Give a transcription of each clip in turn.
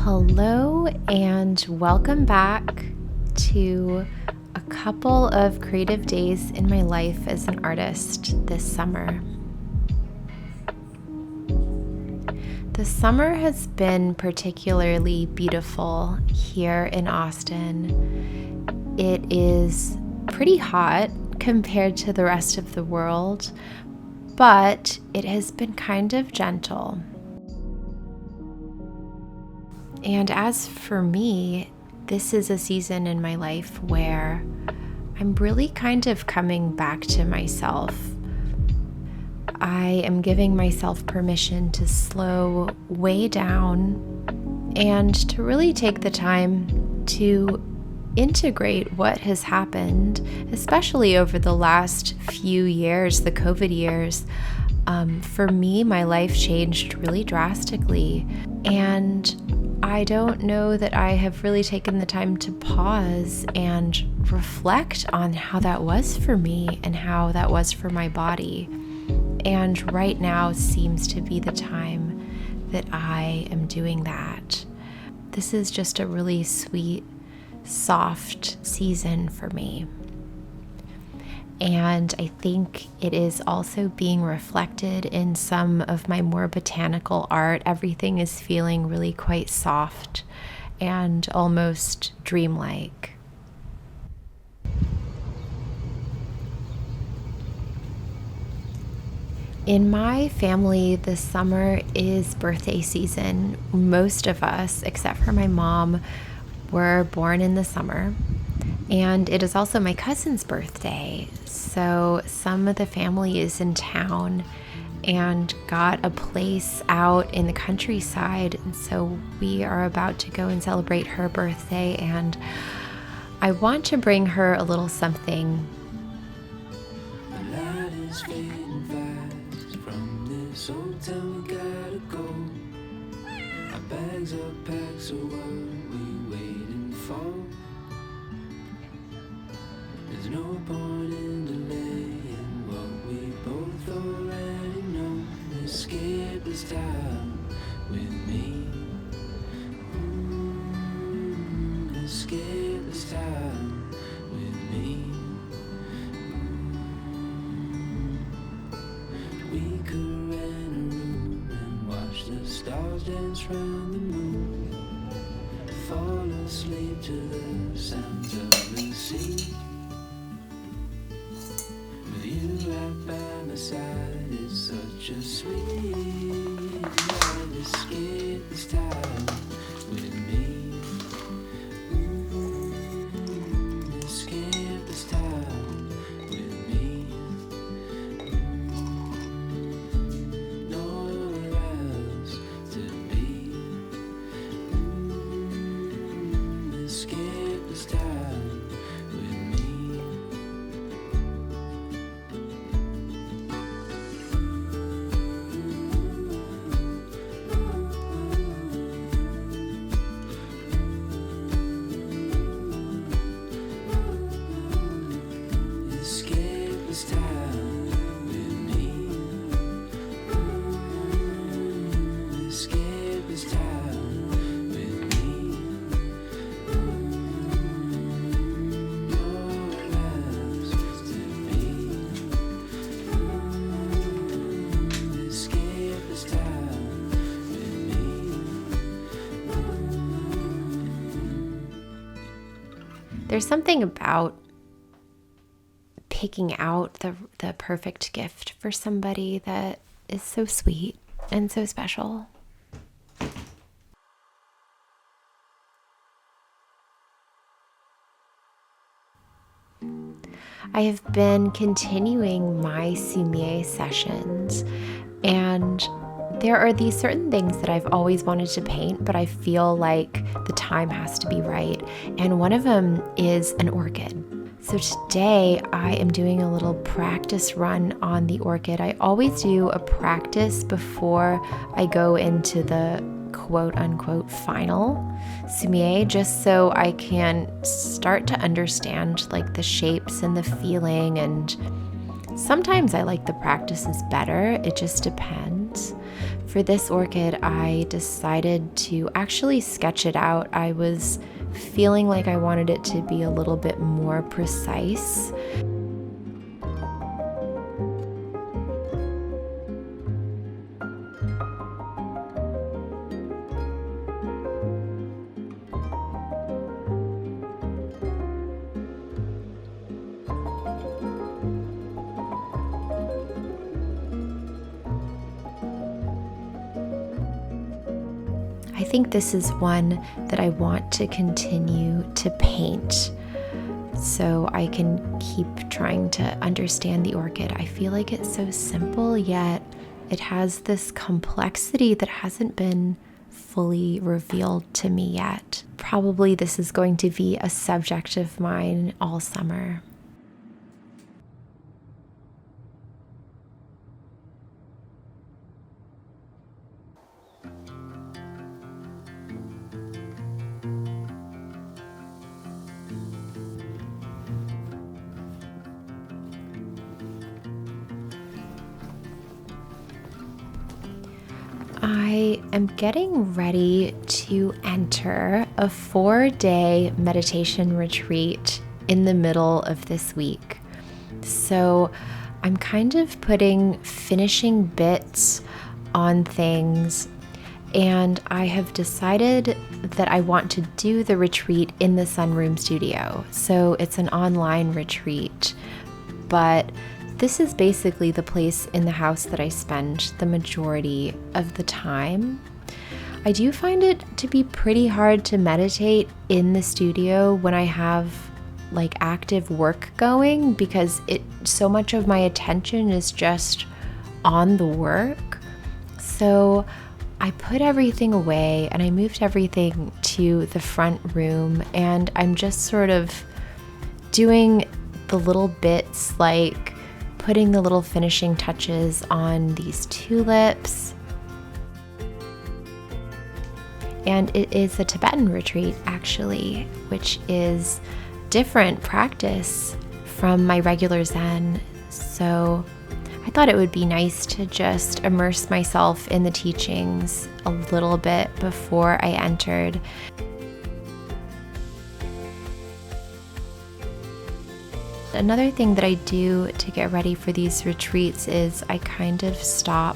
Hello and welcome back to a couple of creative days in my life as an artist this summer. The summer has been particularly beautiful here in Austin. It is pretty hot compared to the rest of the world, but it has been kind of gentle. And as for me, this is a season in my life where I'm really kind of coming back to myself. I am giving myself permission to slow way down and to really take the time to integrate what has happened, especially over the last few years, the COVID years. For me, my life changed really drastically, and I don't know that I have really taken the time to pause and reflect on how that was for me and how that was for my body. And right now seems to be the time that I am doing that. This is just a really sweet, soft season for me. And I think it is also being reflected in some of my more botanical art. Everything is feeling really quite soft and almost dreamlike. In my family, the summer is birthday season. Most of us, except for my mom, were born in the summer. And it is also my cousin's birthday. So some of the family is in town and got a place out in the countryside. And so we are about to go and celebrate her birthday. And I want to bring her a little something. The light is fading fast. From this old town we gotta go. Our bags are packed, so what we waiting for? There's no point in delaying what we both already know. Escape this time with me. Escape this time with me. We could rent a room and watch the stars dance round the moon. Fall asleep to the sounds of the sea. You right by my side, it's such a sweet night. Escape this time with me. Escape this time with me. Nowhere else to be. Escape this time with me. Escape this time with me. Escape this time with me. Nowhere else to be. Escape this time with me. There's something about picking out the perfect gift for somebody that is so sweet and so special. I have been continuing my sumie sessions, and there are these certain things that I've always wanted to paint, but I feel like the time has to be right. And one of them is an orchid. So today I am doing a little practice run on the orchid. I always do a practice before I go into the quote unquote final sumie, just so I can start to understand like the shapes and the feeling. And sometimes I like the practices better. It just depends. For this orchid, I decided to actually sketch it out. I was feeling like I wanted it to be a little bit more precise. I think this is one that I want to continue to paint so I can keep trying to understand the orchid. I feel like it's so simple, yet it has this complexity that hasn't been fully revealed to me yet. Probably this is going to be a subject of mine all summer. I am getting ready to enter a 4-day meditation retreat in the middle of this week. So I'm kind of putting finishing bits on things, and I have decided that I want to do the retreat in the Sunroom studio. So it's an online retreat, but this is basically the place in the house that I spend the majority of the time. I do find it to be pretty hard to meditate in the studio when I have like active work going, because so much of my attention is just on the work. So I put everything away and I moved everything to the front room, and I'm just sort of doing the little bits, like putting the little finishing touches on these tulips. And it is a Tibetan retreat, actually, which is different practice from my regular Zen. So I thought it would be nice to just immerse myself in the teachings a little bit before I entered. Another thing that I do to get ready for these retreats is I kind of stop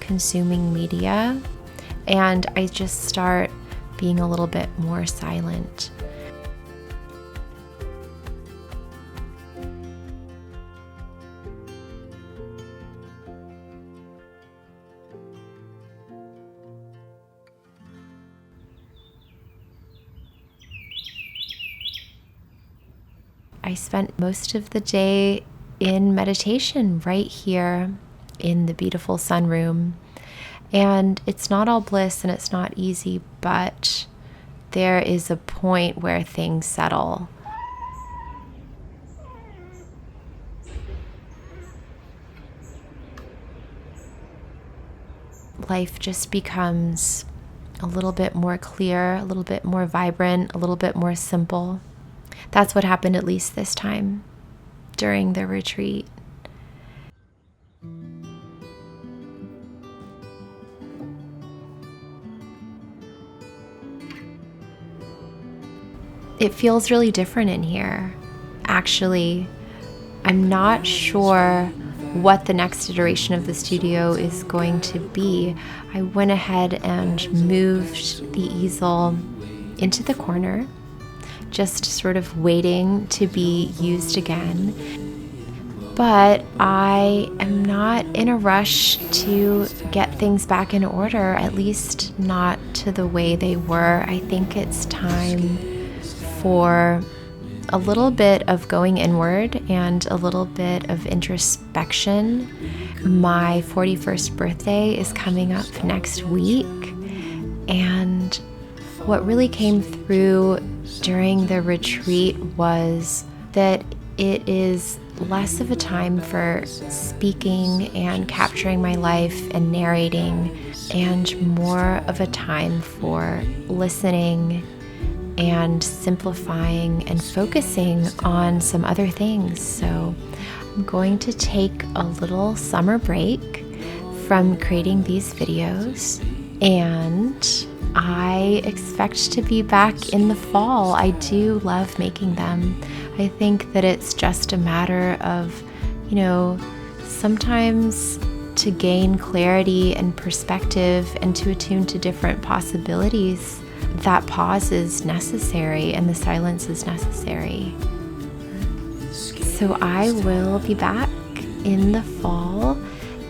consuming media and I just start being a little bit more silent. I spent most of the day in meditation right here in the beautiful sunroom. And it's not all bliss and it's not easy, but there is a point where things settle. Life just becomes a little bit more clear, a little bit more vibrant, a little bit more simple. That's what happened, at least this time, during the retreat. It feels really different in here. Actually, I'm not sure what the next iteration of the studio is going to be. I went ahead and moved the easel into the corner, just sort of waiting to be used again. But I am not in a rush to get things back in order, at least not to the way they were. I think it's time for a little bit of going inward and a little bit of introspection. My 41st birthday is coming up next week, and what really came through during the retreat was that it is less of a time for speaking and capturing my life and narrating, and more of a time for listening and simplifying and focusing on some other things. So I'm going to take a little summer break from creating these videos, and I expect to be back in the fall. I do love making them. I think that it's just a matter of, sometimes to gain clarity and perspective and to attune to different possibilities, that pause is necessary and the silence is necessary. So I will be back in the fall,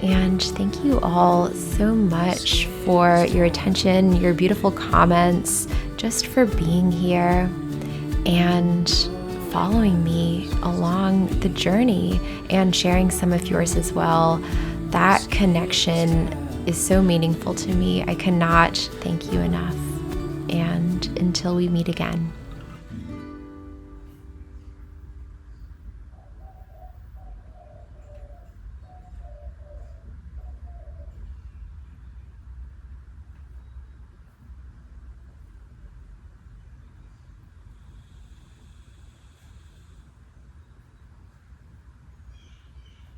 and thank you all so much for your attention, your beautiful comments, just for being here and following me along the journey and sharing some of yours as well. That connection is so meaningful to me. I cannot thank you enough. And until we meet again.